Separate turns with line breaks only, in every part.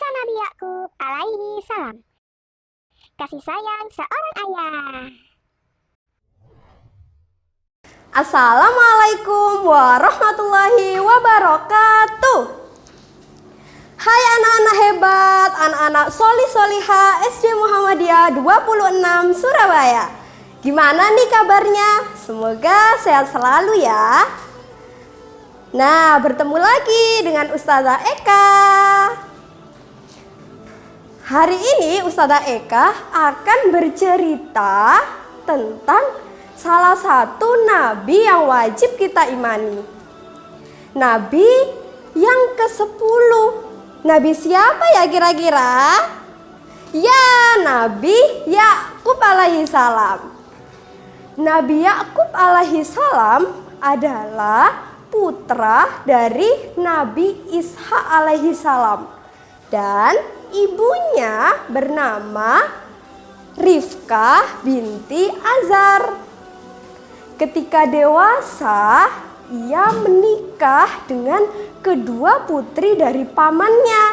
Nabi Yakub alaihi salam. Kasih sayang seorang ayah.
Assalamualaikum warahmatullahi wabarakatuh. Hai anak-anak hebat, anak-anak solih-soliha SD Muhammadiyah 26 Surabaya. Gimana nih kabarnya? Semoga sehat selalu ya. Nah, bertemu lagi dengan Ustazah Eka. Hari ini Ustazah Eka akan bercerita tentang salah satu nabi yang wajib kita imani. Nabi yang ke-10. Nabi siapa ya kira-kira? Ya, Nabi Yakub alaihi salam. Nabi Yakub alaihi salam adalah putra dari Nabi Ishak alaihi salam, dan ibunya bernama Rifkah binti Azar. Ketika dewasa, ia menikah dengan kedua putri dari pamannya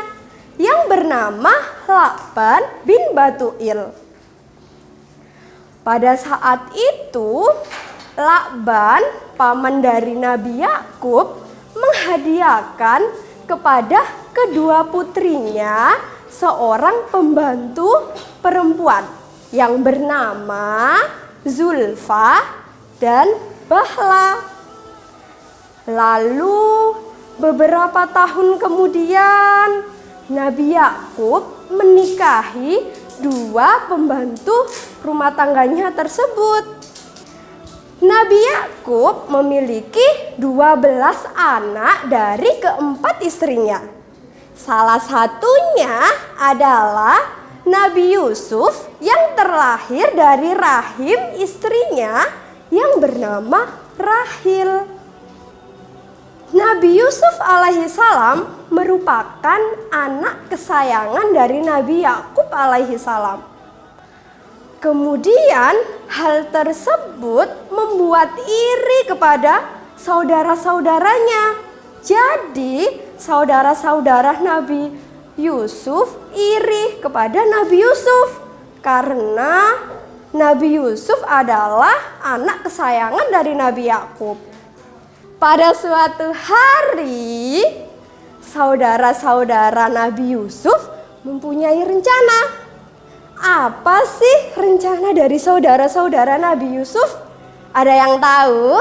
yang bernama Laban bin Batuil. Pada saat itu, Laban, paman dari Nabi Yakub, menghadiahkan kepada kedua putrinya seorang pembantu perempuan yang bernama Zulfa dan Bahla. Lalu beberapa tahun kemudian, Nabi Yakub menikahi dua pembantu rumah tangganya tersebut. Nabi Yakub memiliki 12 anak dari keempat istrinya. Salah satunya adalah Nabi Yusuf yang terlahir dari rahim istrinya yang bernama Rahil. Nabi Yusuf alaihi salam merupakan anak kesayangan dari Nabi Yakub alaihi salam. Kemudian hal tersebut membuat iri kepada saudara-saudaranya. Jadi saudara-saudara Nabi Yusuf iri kepada Nabi Yusuf karena Nabi Yusuf adalah anak kesayangan dari Nabi Yakub. Pada suatu hari, saudara-saudara Nabi Yusuf mempunyai rencana. Apa sih rencana dari saudara-saudara Nabi Yusuf? Ada yang tahu?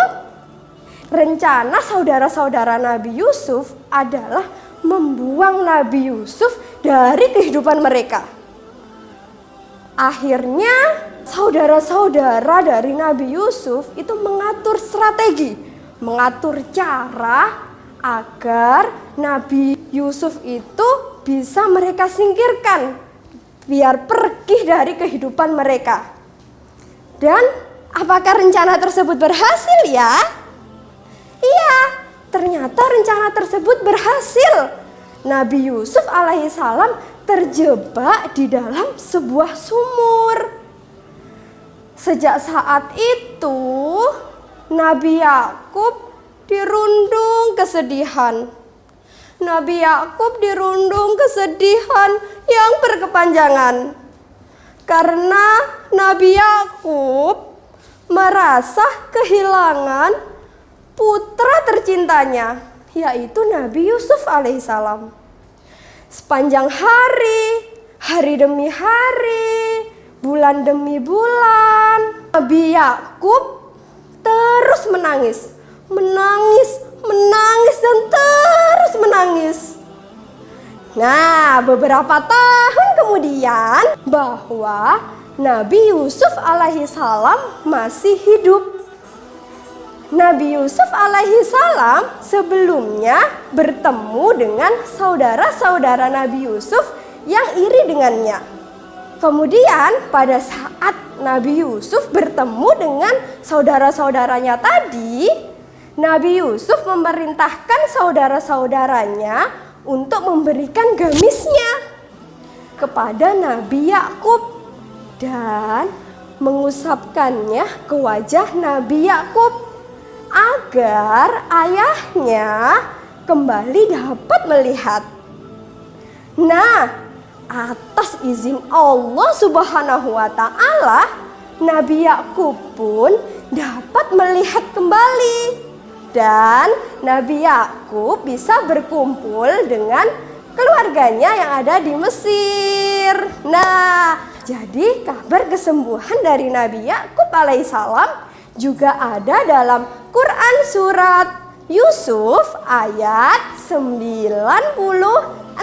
Rencana saudara-saudara Nabi Yusuf adalah membuang Nabi Yusuf dari kehidupan mereka. Akhirnya saudara-saudara dari Nabi Yusuf itu mengatur strategi, mengatur cara agar Nabi Yusuf itu bisa mereka singkirkan, biar pergi dari kehidupan mereka. Dan apakah rencana tersebut berhasil ya? Iya, ternyata rencana tersebut berhasil. Nabi Yusuf alaihissalam terjebak di dalam sebuah sumur. Sejak saat itu, Nabi Yakub dirundung kesedihan. Nabi Yakub dirundung kesedihan yang berkepanjangan karena Nabi Yakub merasa kehilangan putra tercintanya, yaitu Nabi Yusuf alaihissalam. Sepanjang hari, hari demi hari, bulan demi bulan, Nabi Yakub terus menangis, dan terus menangis. Nah, beberapa tahun kemudian, bahwa Nabi Yusuf alaihissalam masih hidup. Nabi Yusuf alaihissalam sebelumnya bertemu dengan saudara-saudara Nabi Yusuf yang iri dengannya. Kemudian pada saat Nabi Yusuf bertemu dengan saudara-saudaranya tadi, Nabi Yusuf memerintahkan saudara-saudaranya untuk memberikan gamisnya kepada Nabi Yakub dan mengusapkannya ke wajah Nabi Yakub agar ayahnya kembali dapat melihat. Nah, atas izin Allah Subhanahu wa Ta'ala, Nabi Yakub pun dapat melihat kembali. Dan Nabi Yakub bisa berkumpul dengan keluarganya yang ada di Mesir. Nah, jadi kabar kesembuhan dari Nabi Yakub alaihissalam juga ada dalam Quran surat Yusuf ayat 96.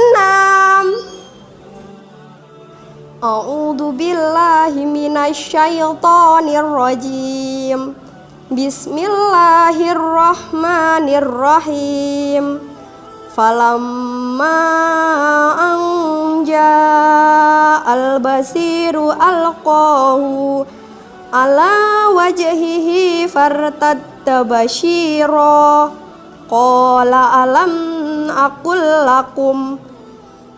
A'udzu billahi minasyaitonir rajim. Bismillahirrahmanirrahim. Falamma anja al-basiru alqahu ala wajhihi fartadda basyira qala alam aqul lakum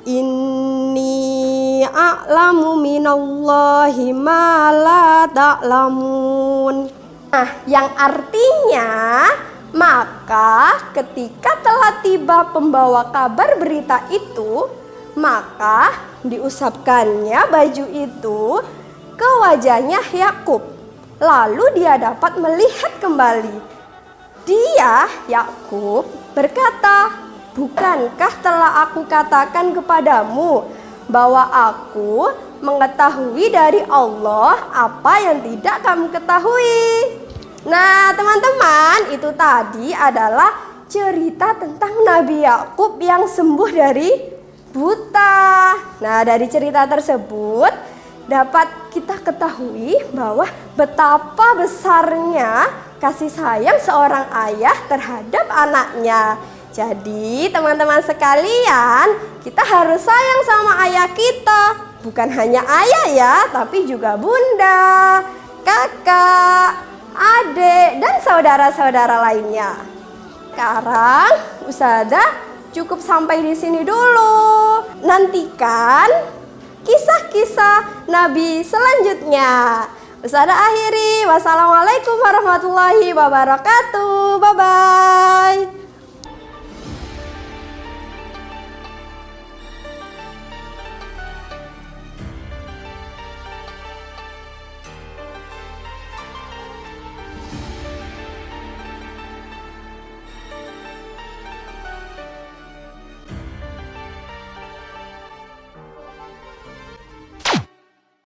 inni a'lamu minallahi ma la ta'lamun. Nah, yang artinya, maka ketika telah tiba pembawa kabar berita itu, maka diusapkannya baju itu ke wajahnya Yakub. Lalu dia dapat melihat kembali. Dia, Yakub, berkata, "Bukankah telah aku katakan kepadamu bahwa aku mengetahui dari Allah apa yang tidak kamu ketahui?" Nah, teman-teman, itu tadi adalah cerita tentang Nabi Yakub yang sembuh dari buta. Nah, dari cerita tersebut dapat kita ketahui bahwa betapa besarnya kasih sayang seorang ayah terhadap anaknya. Jadi, teman-teman sekalian, kita harus sayang sama ayah kita. Bukan hanya ayah ya, tapi juga bunda, kakak, adik, dan saudara-saudara lainnya. Sekarang Ustazah cukup sampai di sini dulu. Nantikan kisah-kisah Nabi selanjutnya. Ustazah akhiri. Wassalamualaikum warahmatullahi wabarakatuh. Bye-bye.